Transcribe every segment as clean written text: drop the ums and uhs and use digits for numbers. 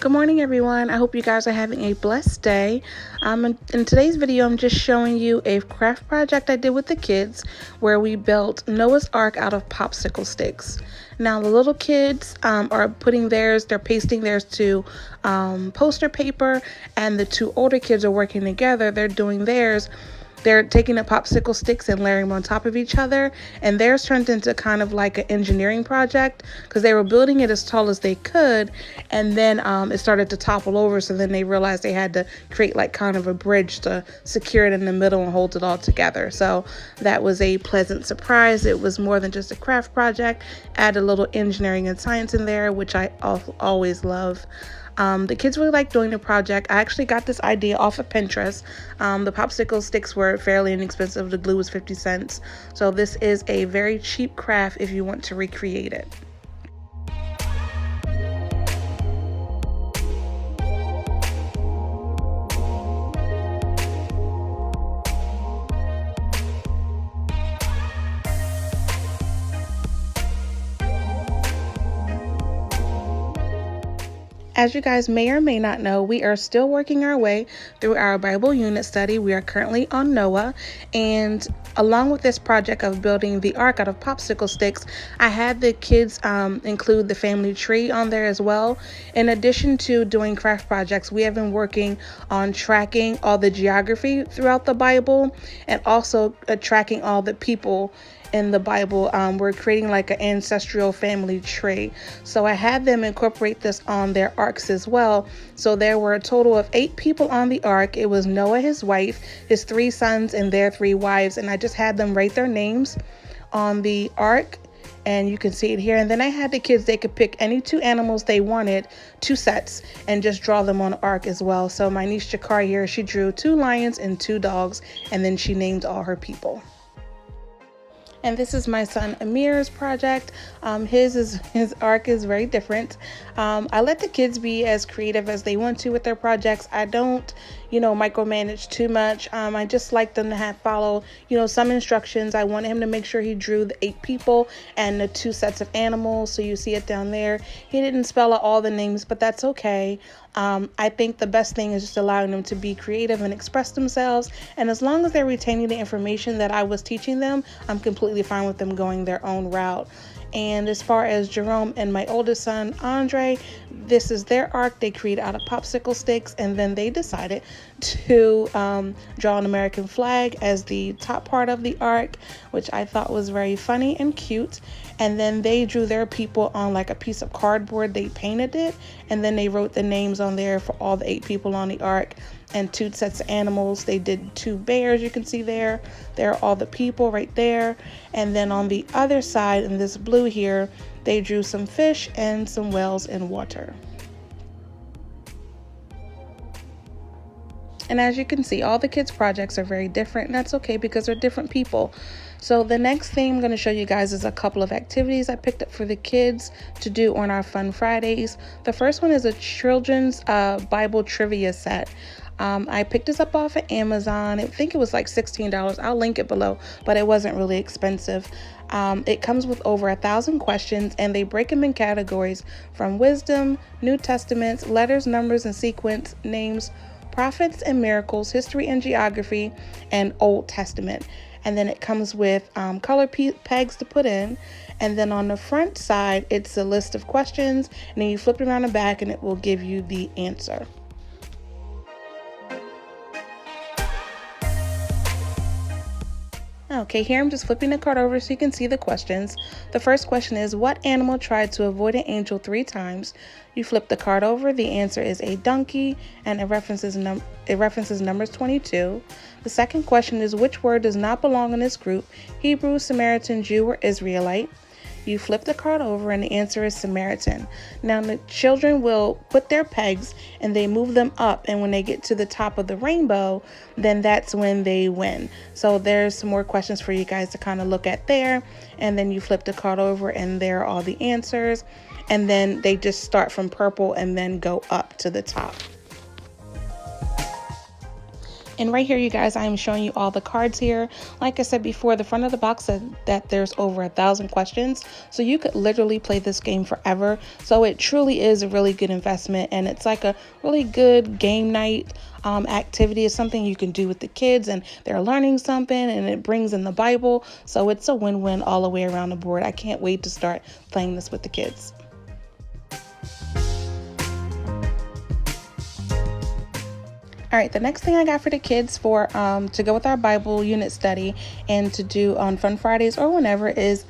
Good morning, everyone. I hope you guys are having a blessed day. In today's video, I'm just showing you a craft project I did with the kids where we built Noah's Ark out of popsicle sticks. Now, the little kids are putting theirs, they're pasting theirs to poster paper, and the two older kids are working together. They're doing theirs. They're taking the popsicle sticks and layering them on top of each other, and theirs turned into kind of like an engineering project because they were building it as tall as they could, and then it started to topple over, so then they realized they had to create like kind of a bridge to secure it in the middle and hold it all together. So that was a pleasant surprise. It was more than just a craft project. Add a little engineering and science in there, which I always love. The kids really liked doing the project. I actually got this idea off of Pinterest. The popsicle sticks were fairly inexpensive. The glue was 50 cents. So this is a very cheap craft if you want to recreate it. As you guys may or may not know, we are still working our way through our Bible unit study. We are currently on Noah, and along with this project of building the ark out of popsicle sticks, I had the kids include the family tree on there as well. In addition to doing craft projects, we have been working on tracking all the geography throughout the Bible and also tracking all the people in the Bible. We're creating like an ancestral family tree. So I had them incorporate this on their arks as well. So there were a total of 8 people on the ark. It was Noah, his wife, his 3 sons, and their 3 wives. And I just had them write their names on the ark. And you can see it here. And then I had the kids, they could pick any 2 animals they wanted, 2 sets, and just draw them on the ark as well. So my niece Jakar here, she drew 2 lions and 2 dogs, and then she named all her people. And this is my son Amir's project. His arc is very different. I let the kids be as creative as they want to with their projects. I don't, micromanage too much. I just like them to follow, some instructions. I wanted him to make sure he drew the 8 people and the 2 sets of animals. So you see it down there. He didn't spell out all the names, but that's okay. I think the best thing is just allowing them to be creative and express themselves. And as long as they're retaining the information that I was teaching them, I'm completely fine with them going their own route. And as far as Jerome and my oldest son, Andre, this is their ark. They created out of popsicle sticks, and then they decided to draw an American flag as the top part of the ark, which I thought was very funny and cute. And then they drew their people on like a piece of cardboard. They painted it, and then they wrote the names on there for all the 8 people on the ark. And 2 sets of animals. They did 2 bears, you can see there. There are all the people right there. And then on the other side, in this blue here, they drew some fish and some whales in water. And as you can see, all the kids' projects are very different, and that's okay because they're different people. So the next thing I'm going to show you guys is a couple of activities I picked up for the kids to do on our Fun Fridays. The first one is a children's Bible trivia set. I picked this up off of Amazon. I think it was like $16. I'll link it below, but it wasn't really expensive. It comes with over 1,000 questions, and they break them in categories from wisdom, New Testaments, letters, numbers, and sequence, names, prophets and miracles, history and geography, and Old Testament. And then it comes with color pegs to put in. And then on the front side, it's a list of questions, and then you flip it around the back and it will give you the answer. Okay, here I'm just flipping the card over so you can see the questions. The first question is, what animal tried to avoid an angel 3 times? You flip the card over. The answer is a donkey, and it references Numbers 22. The second question is, which word does not belong in this group? Hebrew, Samaritan, Jew, or Israelite? You flip the card over, and the answer is Samaritan. Now the children will put their pegs and they move them up, and when they get to the top of the rainbow, then that's when they win. So there's some more questions for you guys to kind of look at there, and then you flip the card over and there are all the answers, and then they just start from purple and then go up to the top. And right here, you guys, I am showing you all the cards here. Like I said before, the front of the box said that there's over 1,000 questions. So you could literally play this game forever. So it truly is a really good investment. And it's like a really good game night activity. It's something you can do with the kids and they're learning something, and it brings in the Bible. So it's a win-win all the way around the board. I can't wait to start playing this with the kids. All right, the next thing I got for the kids for to go with our Bible unit study and to do on Fun Fridays or whenever is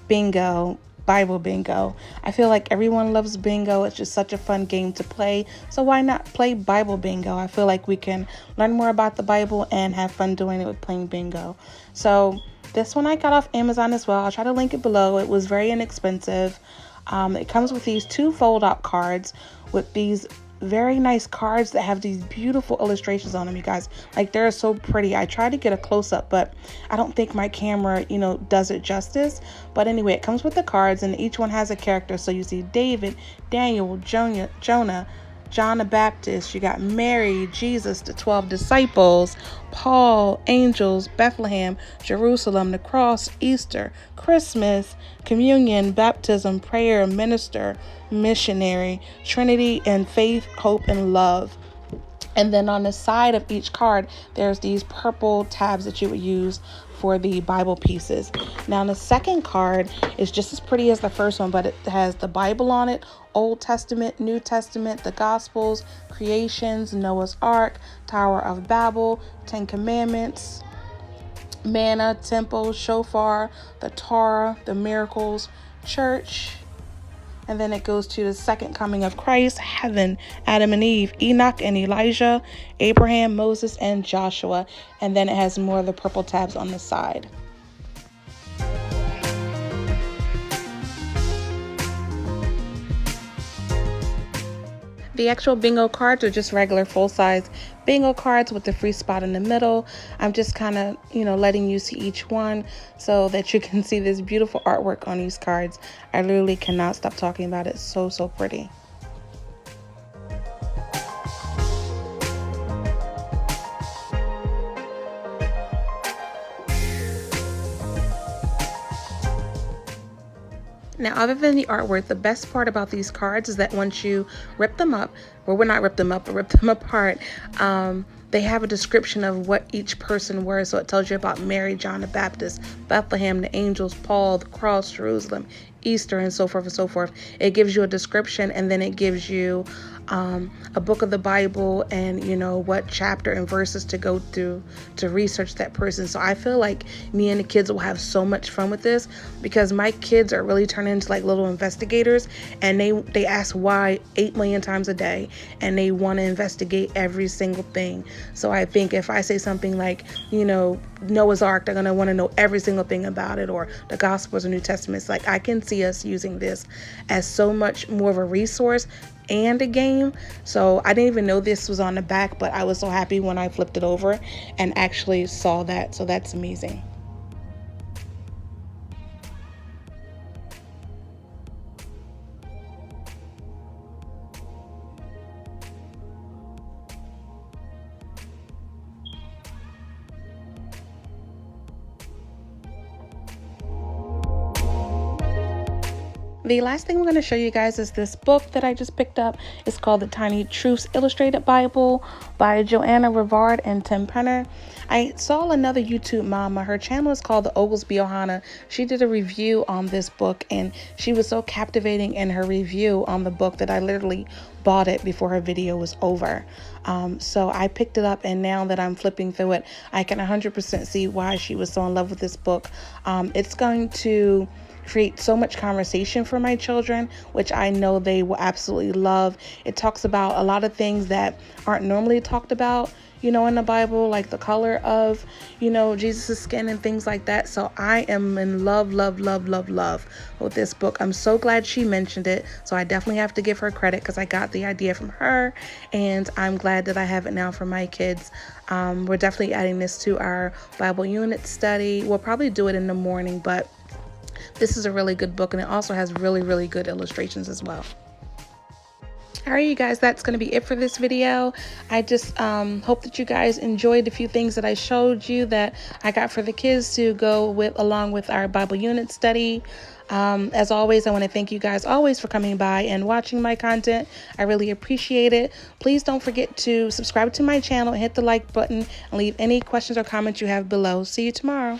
bingo, Bible bingo. I feel like everyone loves bingo. It's just such a fun game to play. So why not play Bible bingo? I feel like we can learn more about the Bible and have fun doing it with playing bingo. So this one I got off Amazon as well. I'll try to link it below. It was very inexpensive. It comes with these 2 fold-out cards with these very nice cards that have these beautiful illustrations on them, you guys. Like, they're so pretty. I tried to get a close-up, but I don't think my camera, does it justice. But anyway, it comes with the cards, and each one has a character. So you see David, Daniel, Jonah, John the Baptist, you got Mary, Jesus, the 12 disciples, Paul, angels, Bethlehem, Jerusalem, the cross, Easter, Christmas, communion, baptism, prayer, minister, missionary, Trinity, and faith, hope, and love. And then on the side of each card, there's these purple tabs that you would use for the Bible pieces. Now, the second card is just as pretty as the first one, but it has the Bible on it, Old Testament, New Testament, the Gospels, creations, Noah's Ark, Tower of Babel, 10 Commandments, manna, temple, shofar, the Torah, the miracles, church. And then it goes to the second coming of Christ, heaven, Adam and Eve, Enoch and Elijah, Abraham, Moses, and Joshua. And then it has more of the purple tabs on the side. The actual bingo cards are just regular full-size bingo cards with the free spot in the middle. I'm just kind of, letting you see each one so that you can see this beautiful artwork on these cards. I literally cannot stop talking about it. So pretty. Now, other than the artwork, the best part about these cards is that once you rip them up, not rip them up, but rip them apart, they have a description of what each person were. So it tells you about Mary, John the Baptist, Bethlehem, the angels, Paul, the cross, Jerusalem, Easter, and so forth and so forth. It gives you a description, and then it gives you a book of the Bible and what chapter and verses to go through to research that person. So I feel like me and the kids will have so much fun with this, because my kids are really turning into like little investigators, and they ask why 8 million times a day, and they want to investigate every single thing. So I think if I say something like Noah's Ark, they're going to want to know every single thing about it, or the Gospels or New Testaments. Like, I can see us using this as so much more of a resource and a game. So I didn't even know this was on the back, but I was so happy when I flipped it over and actually saw that. So that's amazing. The last thing we're going to show you guys is this book that I just picked up. It's called The Tiny Truths Illustrated Bible by Joanna Rivard and Tim Penner. I saw another YouTube mama. Her channel is called The Oglesby Ohana. She did a review on this book, and she was so captivating in her review on the book that I literally bought it before her video was over. So I picked it up, and now that I'm flipping through it, I can 100% see why she was so in love with this book. It's going to create so much conversation for my children, which I know they will absolutely love. It talks about a lot of things that aren't normally talked about, in the Bible, like the color of, Jesus' skin and things like that. So I am in love with this book. I'm so glad she mentioned it. So I definitely have to give her credit, because I got the idea from her, and I'm glad that I have it now for my kids. We're definitely adding this to our Bible unit study. We'll probably do it in the morning, but this is a really good book, and it also has really good illustrations as well. All right, you guys, that's going to be it for this video. I just hope that you guys enjoyed a few things that I showed you that I got for the kids to go with along with our Bible unit study. As always, I want to thank you guys always for coming by and watching my content. I really appreciate it. Please don't forget to subscribe to my channel, hit the like button, and leave any questions or comments you have below. See you tomorrow.